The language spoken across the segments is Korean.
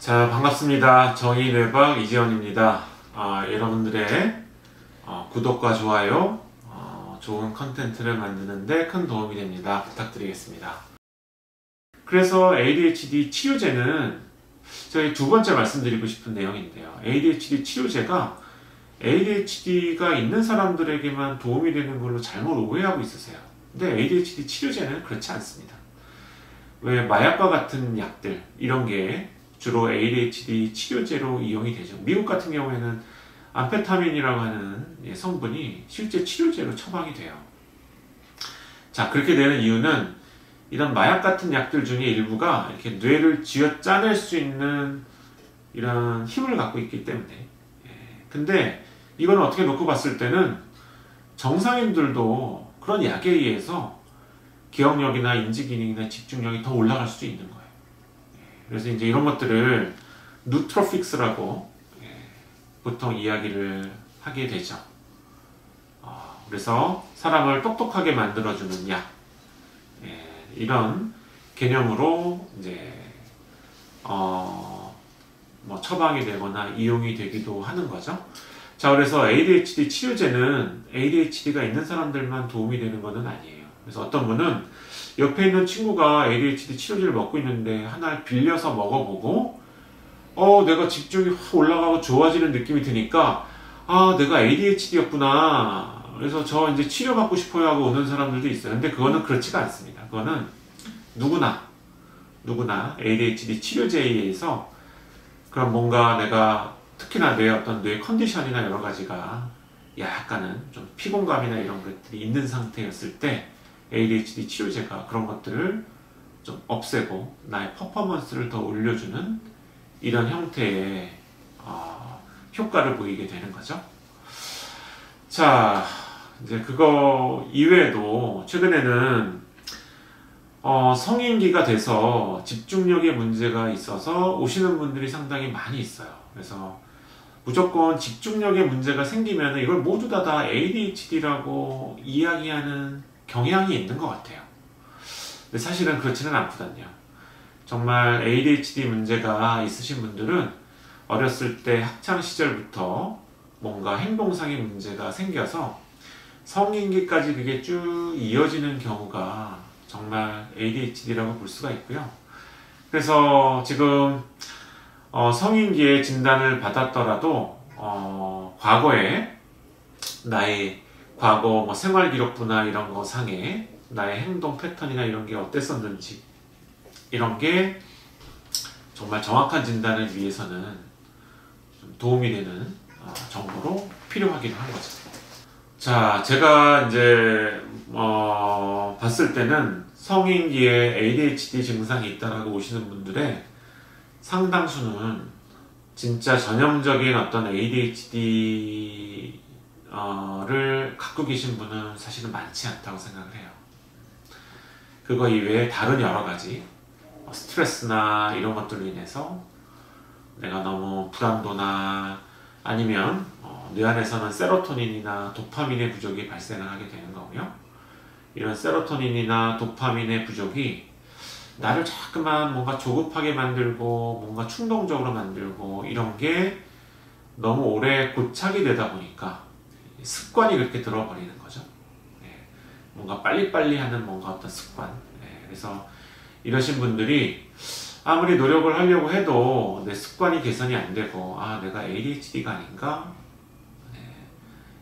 자, 반갑습니다. 정의뇌박 이재원입니다. 여러분들의 구독과 좋아요, 좋은 컨텐츠를 만드는데 큰 도움이 됩니다. 부탁드리겠습니다. 그래서 ADHD 치료제는 저희 두 번째 말씀드리고 싶은 내용인데요. ADHD 치료제가 ADHD가 있는 사람들에게만 도움이 되는 걸로 잘못 오해하고 있으세요. 근데 ADHD 치료제는 그렇지 않습니다. 왜 마약과 같은 약들 이런 게 주로 ADHD 치료제로 이용이 되죠. 미국 같은 경우에는 암페타민이라고 하는 성분이 실제 치료제로 처방이 돼요. 자, 그렇게 되는 이유는 이런 마약 같은 약들 중에 일부가 이렇게 뇌를 쥐어 짜낼 수 있는 이런 힘을 갖고 있기 때문에. 근데 이건 어떻게 놓고 봤을 때는 정상인들도 그런 약에 의해서 기억력이나 인지기능이나 집중력이 더 올라갈 수도 있는 거예요. 그래서 이제 이런 것들을 누트로픽스라고 보통 이야기를 하게 되죠. 그래서 사람을 똑똑하게 만들어주는 약, 이런 개념으로 이제 뭐 처방이 되거나 이용이 되기도 하는 거죠. 자, 그래서 ADHD 치료제는 ADHD가 있는 사람들만 도움이 되는 것은 아니에요. 그래서 어떤 분은 옆에 있는 친구가 ADHD 치료제를 먹고 있는데 하나를 빌려서 먹어보고 내가 집중이 확 올라가고 좋아지는 느낌이 드니까 내가 ADHD였구나. 그래서 저 이제 치료받고 싶어요 하고 오는 사람들도 있어요. 근데 그거는 그렇지가 않습니다. 그거는 누구나 ADHD 치료제에 의해서 그런 뭔가 내가 특히나 뇌 컨디션이나 여러 가지가 약간은 좀 피곤감이나 이런 것들이 있는 상태였을 때 ADHD 치료제가 그런 것들을 좀 없애고 나의 퍼포먼스를 더 올려주는 이런 형태의 효과를 보이게 되는 거죠. 자, 이제 그거 이외에도 최근에는 성인기가 돼서 집중력에 문제가 있어서 오시는 분들이 상당히 많이 있어요. 그래서 무조건 집중력에 문제가 생기면 이걸 모두 다 ADHD라고 이야기하는 경향이 있는 것 같아요. 근데 사실은 그렇지는 않거든요. 정말 ADHD 문제가 있으신 분들은 어렸을 때 학창 시절부터 뭔가 행동상의 문제가 생겨서 성인기까지 그게 쭉 이어지는 경우가 정말 ADHD라고 볼 수가 있고요. 그래서 지금 성인기에 진단을 받았더라도 과거에 나의 과거 뭐 생활기록부나 이런 거 상에 나의 행동 패턴이나 이런 게 어땠었는지 이런 게 정말 정확한 진단을 위해서는 좀 도움이 되는 정보로 필요하기도 한 거죠. 자, 제가 이제 봤을 때는 성인기에 ADHD 증상이 있다라고 오시는 분들의 상당수는 진짜 전형적인 어떤 ADHD 를 갖고 계신 분은 사실은 많지 않다고 생각을 해요. 그거 이외에 다른 여러 가지 스트레스나 이런 것들로 인해서 내가 너무 불안도나 아니면 뇌 안에서는 세로토닌이나 도파민의 부족이 발생을 하게 되는 거고요. 이런 세로토닌이나 도파민의 부족이 나를 자꾸만 뭔가 조급하게 만들고 뭔가 충동적으로 만들고 이런 게 너무 오래 고착이 되다 보니까 습관이 그렇게 들어버리는 거죠. 뭔가 빨리빨리 하는 뭔가 어떤 습관. 그래서 이러신 분들이 아무리 노력을 하려고 해도 내 습관이 개선이 안 되고 내가 ADHD가 아닌가?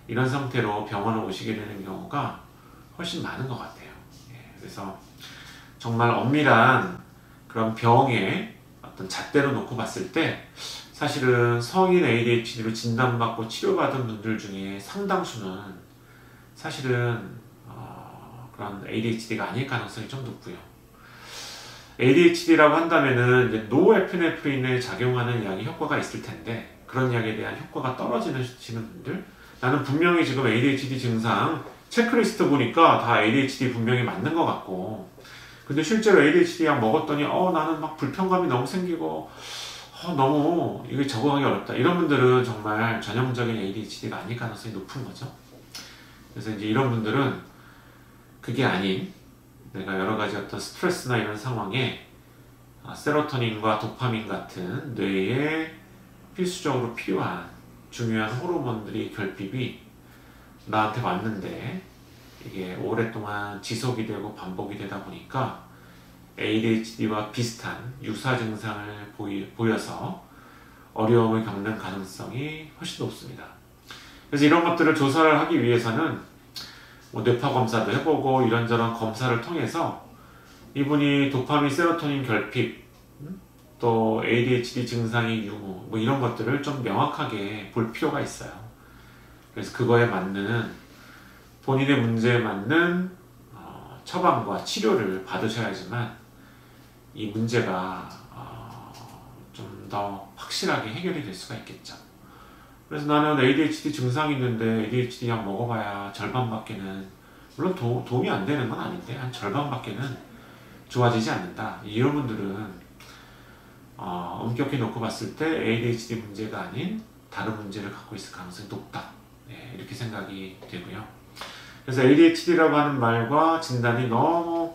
이런 상태로 병원을 오시게 되는 경우가 훨씬 많은 것 같아요. 그래서 정말 엄밀한 그런 병의 어떤 잣대로 놓고 봤을 때 사실은 성인 ADHD로 진단받고 치료받은 분들 중에 상당수는 사실은 그런 ADHD가 아닐 가능성이 좀 높고요. ADHD라고 한다면은 이제 노에피네프린에 작용하는 약이 효과가 있을 텐데 그런 약에 대한 효과가 떨어지는 분들, 나는 분명히 지금 ADHD 증상 체크리스트 보니까 다 ADHD 분명히 맞는 것 같고, 근데 실제로 ADHD 약 먹었더니 나는 막 불편감이 너무 생기고 너무 이게 적응하기 어렵다. 이런 분들은 정말 전형적인 ADHD가 아닐 가능성이 높은 거죠. 그래서 이제 이런 분들은 그게 아닌 내가 여러 가지 어떤 스트레스나 이런 상황에 세로토닌과 도파민 같은 뇌에 필수적으로 필요한 중요한 호르몬들이 결핍이 나한테 왔는데 이게 오랫동안 지속이 되고 반복이 되다 보니까 ADHD와 비슷한 유사 증상을 보여서 어려움을 겪는 가능성이 훨씬 높습니다. 그래서 이런 것들을 조사를 하기 위해서는 뇌파 검사도 해보고 이런저런 검사를 통해서 이분이 도파민, 세로토닌 결핍, 또 ADHD 증상의 유무 뭐 이런 것들을 좀 명확하게 볼 필요가 있어요. 그래서 그거에 맞는 본인의 문제에 맞는 처방과 치료를 받으셔야지만 이 문제가 좀 더 확실하게 해결이 될 수가 있겠죠. 그래서 나는 ADHD 증상이 있는데 ADHD 약 먹어봐야 절반밖에는, 물론 도움이 안 되는 건 아닌데 한 절반밖에는 좋아지지 않는다. 이런 분들은 엄격히 놓고 봤을 때 ADHD 문제가 아닌 다른 문제를 갖고 있을 가능성이 높다. 네, 이렇게 생각이 되고요. 그래서 ADHD라고 하는 말과 진단이 너무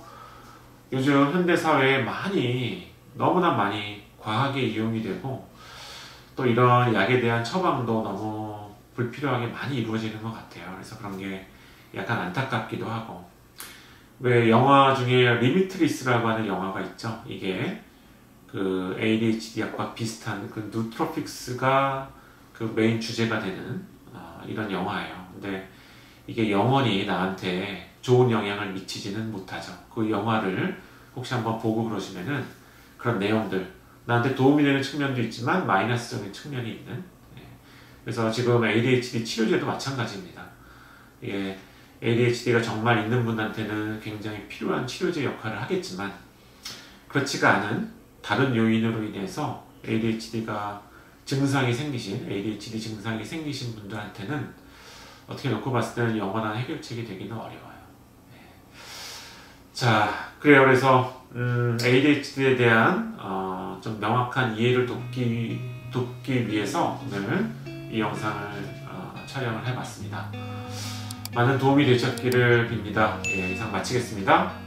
요즘 현대사회에 너무나 많이 과하게 이용이 되고 또 이런 약에 대한 처방도 너무 불필요하게 많이 이루어지는 것 같아요. 그래서 그런 게 약간 안타깝기도 하고, 왜 영화 중에 리미트리스라고 하는 영화가 있죠. 이게 그 ADHD 약과 비슷한 그 누트로픽스가 그 메인 주제가 되는 이런 영화예요. 근데 이게 영원히 나한테 좋은 영향을 미치지는 못하죠. 그 영화를 혹시 한번 보고 그러시면은 그런 내용들, 나한테 도움이 되는 측면도 있지만 마이너스적인 측면이 있는. 그래서 지금 ADHD 치료제도 마찬가지입니다. 이게 ADHD가 정말 있는 분한테는 굉장히 필요한 치료제 역할을 하겠지만 그렇지가 않은 다른 요인으로 인해서 ADHD 증상이 생기신 분들한테는 어떻게 놓고 봤을 때는 영원한 해결책이 되기는 어려워요. 자, 그래요. 그래서 ADHD에 대한 좀 명확한 이해를 돕기 위해서 오늘 이 영상을 촬영을 해봤습니다. 많은 도움이 되셨기를 빕니다. 이상 마치겠습니다.